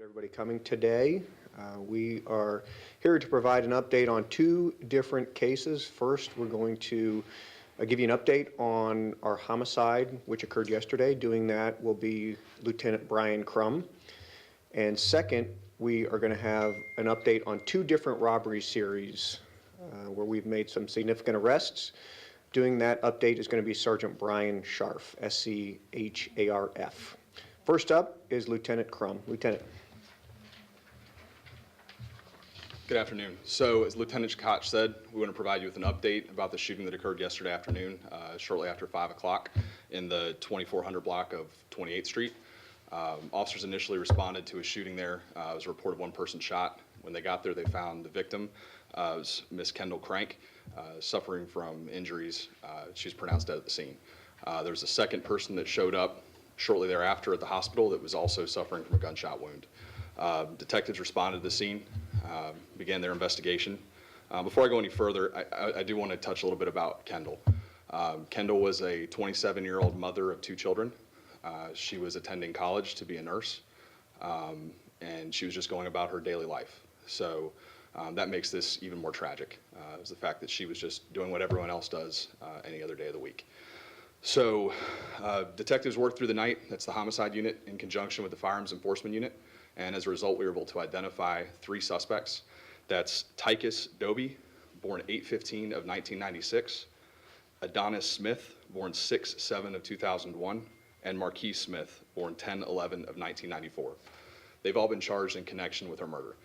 Everybody coming today. We are here to provide an update on two different cases. First, we're going to give you an update on our homicide, which occurred yesterday. Doing that will be Lieutenant Brian Crum. And second, we are going to have an update on two different robbery series where we've made some significant arrests. Doing that update is going to be Sergeant Brian Scharf, S-C-H-A-R-F. First up is Lieutenant Crum. Lieutenant. Good afternoon. So as Lieutenant Koch said, we want to provide you with an update about the shooting that occurred yesterday afternoon, shortly after 5 o'clock in the 2400 block of 28th Street. Officers initially responded to a shooting there. It was a report of one person shot. When they got there, they found the victim, was Miss Kendal Crank, suffering from injuries. She was pronounced dead at the scene. There was a second person that showed up shortly thereafter at the hospital that was also suffering from a gunshot wound. Detectives responded to the scene, began their investigation. Before I go any further, I do want to touch a little bit about Kendal. Kendal was a 27-year-old mother of 2 children. She was attending college to be a nurse, and she was just going about her daily life. So that makes this even more tragic, is the fact that she was just doing what everyone else does any other day of the week. So detectives worked through the night. That's the Homicide Unit in conjunction with the Firearms Enforcement Unit. And as a result, we were able to identify 3 suspects. That's Tychus Doby, born 8/15 of 1996, Adonis Smith, born 6/7 of 2001, and Marquise Smith, born 10/11 of 1994. They've all been charged in connection with her murder.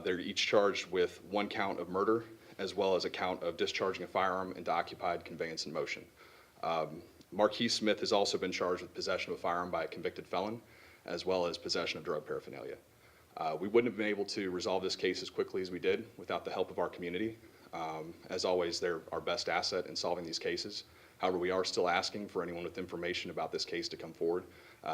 They're each charged with 1 count of murder, as well as a count of discharging a firearm into occupied conveyance in motion. Marquise Smith has also been charged with possession of a firearm by a convicted felon, as well as possession of drug paraphernalia. We wouldn't have been able to resolve this case as quickly as we did without the help of our community. As always, they're our best asset in solving these cases. However, we are still asking for anyone with information about this case to come forward.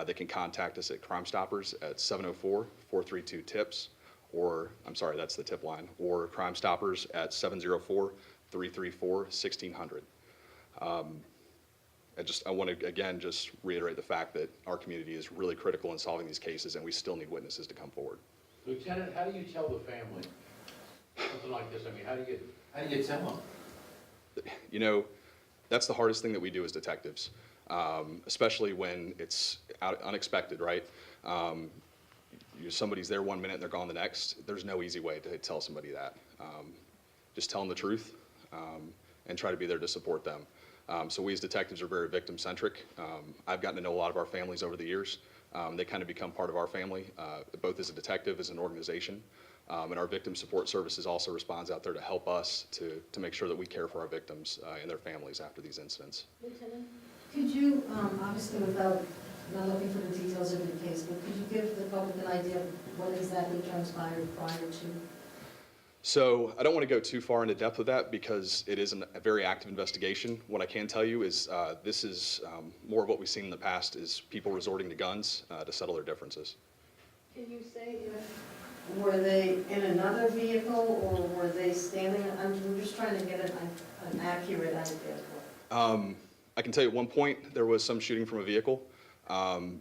They can contact us at Crime Stoppers at 704-432-TIPS, or, I'm sorry, that's the tip line, or Crime Stoppers at 704-334-1600. I want to, again, just reiterate the fact that our community is really critical in solving these cases, and we still need witnesses to come forward. Lieutenant, how do you tell the family something like this? I mean, how do you tell them? You know, that's the hardest thing that we do as detectives, especially when it's unexpected, right? Somebody's there 1 minute and they're gone the next. There's no easy way to tell somebody that. Just tell them the truth and try to be there to support them. So we as detectives are very victim-centric. I've gotten to know a lot of our families over the years. They kind of become part of our family, both as a detective, as an organization. And our victim support services also responds out there to help us to make sure that we care for our victims and their families after these incidents. Lieutenant, could you, obviously without not looking for the details of the case, but could you give the public an idea of what exactly transpired prior to? So I don't want to go too far into depth with that because it is a very active investigation. What I can tell you is this is more of what we've seen in the past is people resorting to guns to settle their differences. Can you say if, were they in another vehicle or were they standing? I'm just trying to get an accurate idea. I can tell you at one point there was some shooting from a vehicle.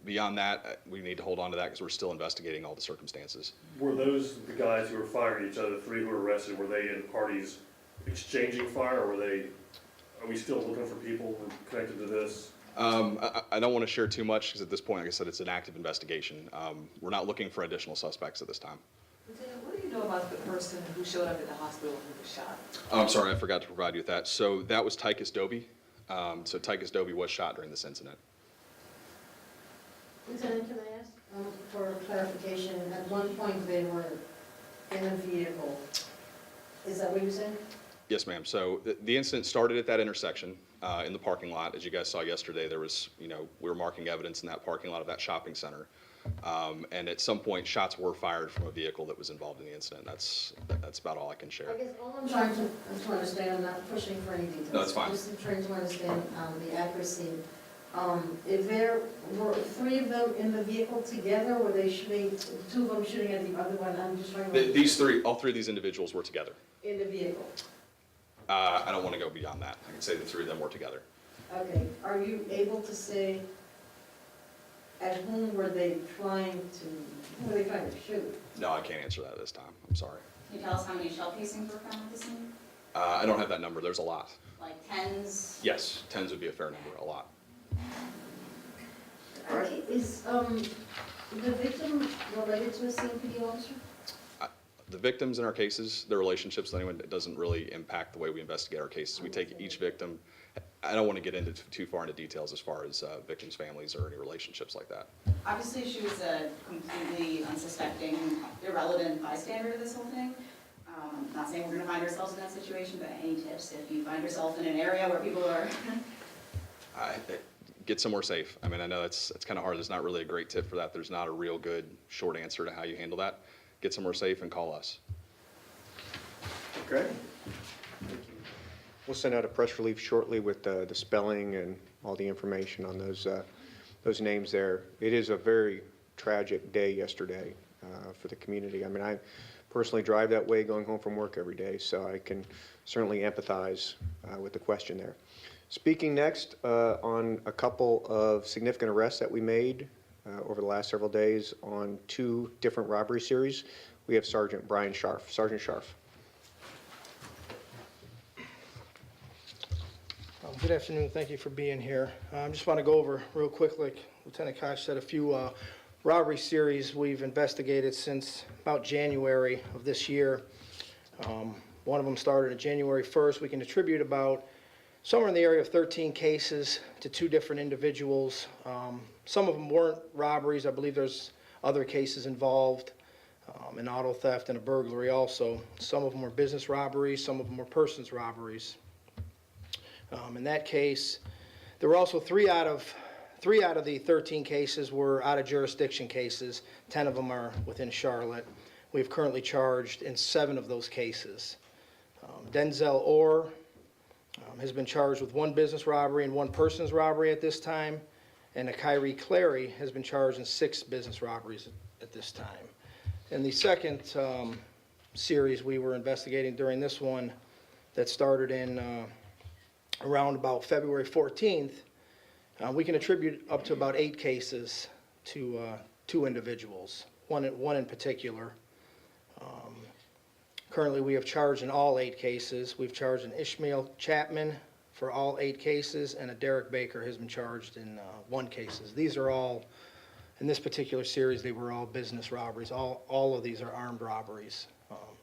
Beyond that, we need to hold on to that because we're still investigating all the circumstances. Were those the guys who were firing at each other, 3 who were arrested, were they in parties exchanging fire, or are we still looking for people connected to this? I don't want to share too much because at this point, like I said, it's an active investigation. We're not looking for additional suspects at this time. Lieutenant, what do you know about the person who showed up at the hospital who was shot? I'm sorry, I forgot to provide you with that. So that was Tychus Doby. So Tychus Doby was shot during this incident. Lieutenant, can I ask for clarification? At one point they were in a vehicle. Is that what you said? Yes, ma'am. So the incident started at that intersection in the parking lot. As you guys saw yesterday, there was, we were marking evidence in that parking lot of that shopping center. And at some point, shots were fired from a vehicle that was involved in the incident. That's about all I can share. I guess all I'm trying to understand, I'm not pushing for any details. No, that's fine. I'm just trying to understand the accuracy. If there were 3 of them in the vehicle together, were they shooting, 2 of them shooting at the other one? I'm just trying to... All three of these individuals were together. In the vehicle? I don't want to go beyond that. I can say the 3 of them were together. Okay. Are you able to say at whom were they trying to shoot? No, I can't answer that at this time. I'm sorry. Can you tell us how many shell casings were found at the scene? I don't have that number. There's a lot. Like tens? Yes, 10s would be a fair number, a lot. Okay, is, the victim related to a CMPD officer? The victims in our cases, their relationships with anyone, it doesn't really impact the way we investigate our cases. We take each victim. I don't want to get into too far into details as far as victims' families or any relationships like that. Obviously, she was a completely unsuspecting, irrelevant bystander to this whole thing. Not saying we're going to find ourselves in that situation, but any tips if you find yourself in an area where people are... Get somewhere safe. I mean, I know it's kind of hard. There's not really a great tip for that. There's not a real good short answer to how you handle that. Get somewhere safe and call us. Okay. We'll send out a press release shortly with the spelling and all the information on those names there. It is a very tragic day yesterday for the community. I mean, I personally drive that way going home from work every day, so I can certainly empathize with the question there. Speaking next on a couple of significant arrests that we made over the last several days on 2 different robbery series, we have Sergeant Brian Scharf. Sergeant Scharf. Good afternoon. Thank you for being here. I just want to go over real quick, like Lieutenant Koch said, a few robbery series we've investigated since about January of this year. One of them started on January 1st. We can attribute about somewhere in the area of 13 cases to 2 different individuals. Some of them weren't robberies. I believe there's other cases involved, an auto theft and a burglary also. Some of them were business robberies. Some of them were persons robberies. In that case, there were also 3 out of the 13 cases were out of jurisdiction cases. 10 of them are within Charlotte. We've currently charged in 7 of those cases. Denzel Orr has been charged with 1 business robbery and 1 persons robbery at this time, and Khari Clary has been charged in 6 business robberies at this time. In the second series we were investigating during this one that started in around about February 14th, we can attribute up to about 8 cases to 2 individuals, one in particular. Currently, we have charged in all 8 cases. We've charged an Ismeel Chapman for all 8 cases, and a Derrick Baker has been charged in 1 cases. These are all, in this particular series, they were all business robberies. All of these are armed robberies,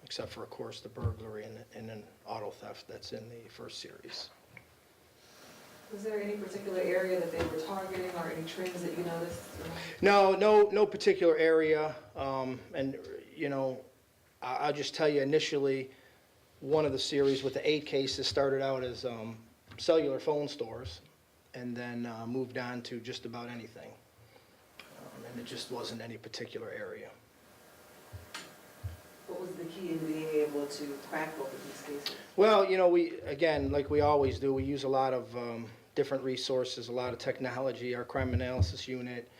except for, of course, the burglary and an auto theft that's in the first series. Was there any particular area that they were targeting or any trends that you noticed? No particular area. And, you know, I'll just tell you initially, one of the series with the 8 cases started out as cellular phone stores and then moved on to just about anything. And it just wasn't any particular area. What was the key in being able to crack both of these cases? Well, you know, we, again, like we always do, we use a lot of different resources, a lot of technology. Our crime analysis unit,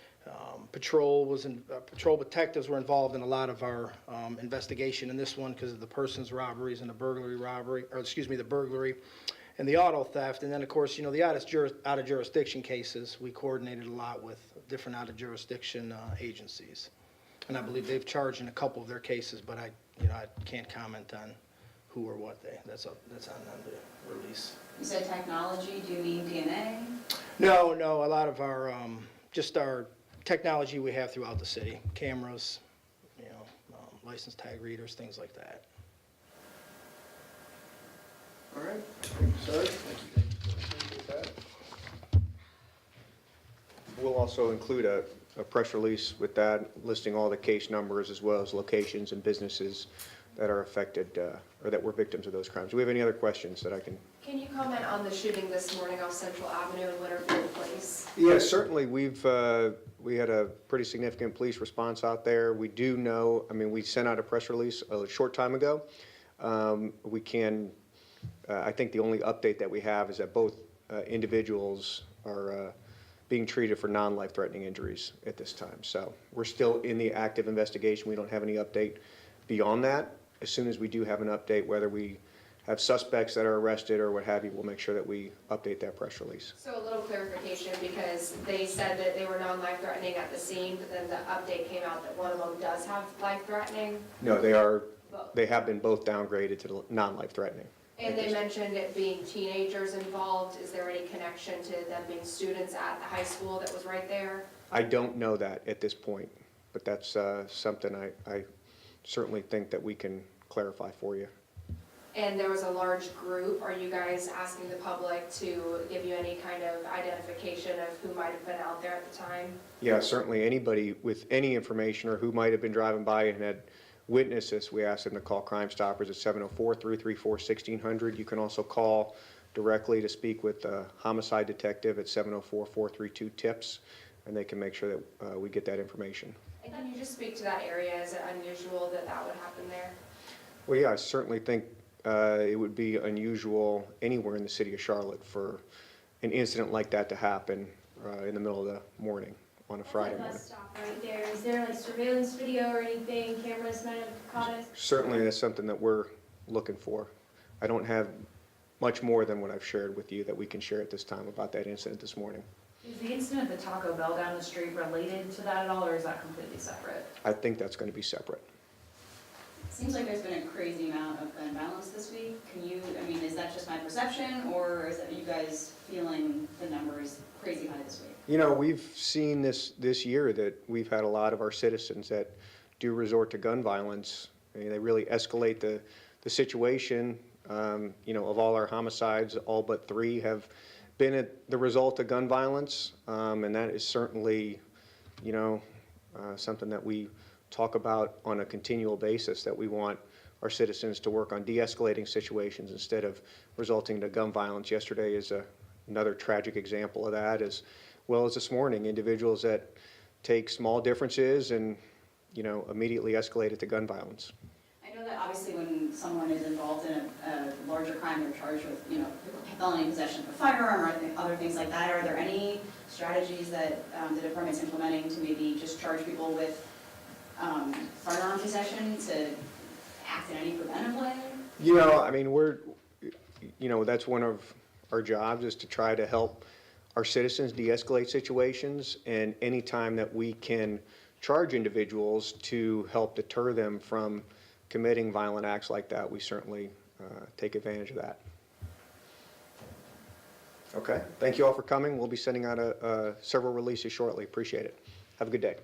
patrol detectives were involved in a lot of our investigation in this one because of the persons robberies and the the burglary and the auto theft. And then, of course, you know, the out of jurisdiction cases, we coordinated a lot with different out of jurisdiction agencies. And I believe they've charged in a couple of their cases, but I can't comment on who or what that's on the release. You said technology, do you mean DNA? No, a lot of our, just our technology we have throughout the city, cameras, you know, license tag readers, things like that. All right. Thank you, sir. Thank you. We'll also include a press release with that, listing all the case numbers as well as locations and businesses that are affected or that were victims of those crimes. Do we have any other questions that I can? Can you comment on the shooting this morning off Central Avenue in Winterfield Place? Yes, certainly. We had a pretty significant police response out there. We do know, I mean, we sent out a press release a short time ago. I think the only update that we have is that both individuals are being treated for non-life-threatening injuries at this time. So we're still in the active investigation. We don't have any update beyond that. As soon as we do have an update, whether we have suspects that are arrested or what have you, we'll make sure that we update that press release. So a little clarification, because they said that they were non-life threatening at the scene, but then the update came out that one of them does have life threatening. No, they have been both downgraded to the non-life threatening. And they mentioned it being teenagers involved. Is there any connection to them being students at the high school that was right there? I don't know that at this point, but that's something I certainly think that we can clarify for you. And there was a large group. Are you guys asking the public to give you any kind of identification of who might have been out there at the time? Yeah, certainly anybody with any information or who might have been driving by and had witnessed this, we ask them to call Crime Stoppers at 704-334-1600. You can also call directly to speak with the homicide detective at 704-432-TIPS, and they can make sure that we get that information. And can you just speak to that area? Is it unusual that that would happen there? Well, yeah, I certainly think it would be unusual anywhere in the city of Charlotte for an incident like that to happen in the middle of the morning on a Friday morning. Bus stop right there. Is there like surveillance video or anything? Cameras might have caught us? Certainly, that's something that we're looking for. I don't have much more than what I've shared with you that we can share at this time about that incident this morning. Is the incident at the Taco Bell down the street related to that at all, or is that completely separate? I think that's going to be separate. Seems like there's been a crazy amount of gun violence this week. Is that just my perception, or is that you guys feeling the numbers crazy high this week? You know, we've seen this year that we've had a lot of our citizens that do resort to gun violence. I mean, they really escalate the situation. Of all our homicides, all but 3 have been the result of gun violence, and that is certainly, something that we talk about on a continual basis, that we want our citizens to work on de-escalating situations instead of resulting to gun violence. Yesterday is another tragic example of that, as well as this morning, individuals that take small differences and, immediately escalate it to gun violence. I know that obviously when someone is involved in a larger crime, they're charged with, felony possession of a firearm or other things like that. Are there any strategies that the department's implementing to maybe just charge people with firearm possession to act in any preventive way? That's one of our jobs, is to try to help our citizens de-escalate situations, and any time that we can charge individuals to help deter them from committing violent acts like that, we certainly take advantage of that. Okay, thank you all for coming. We'll be sending out several releases shortly. Appreciate it. Have a good day.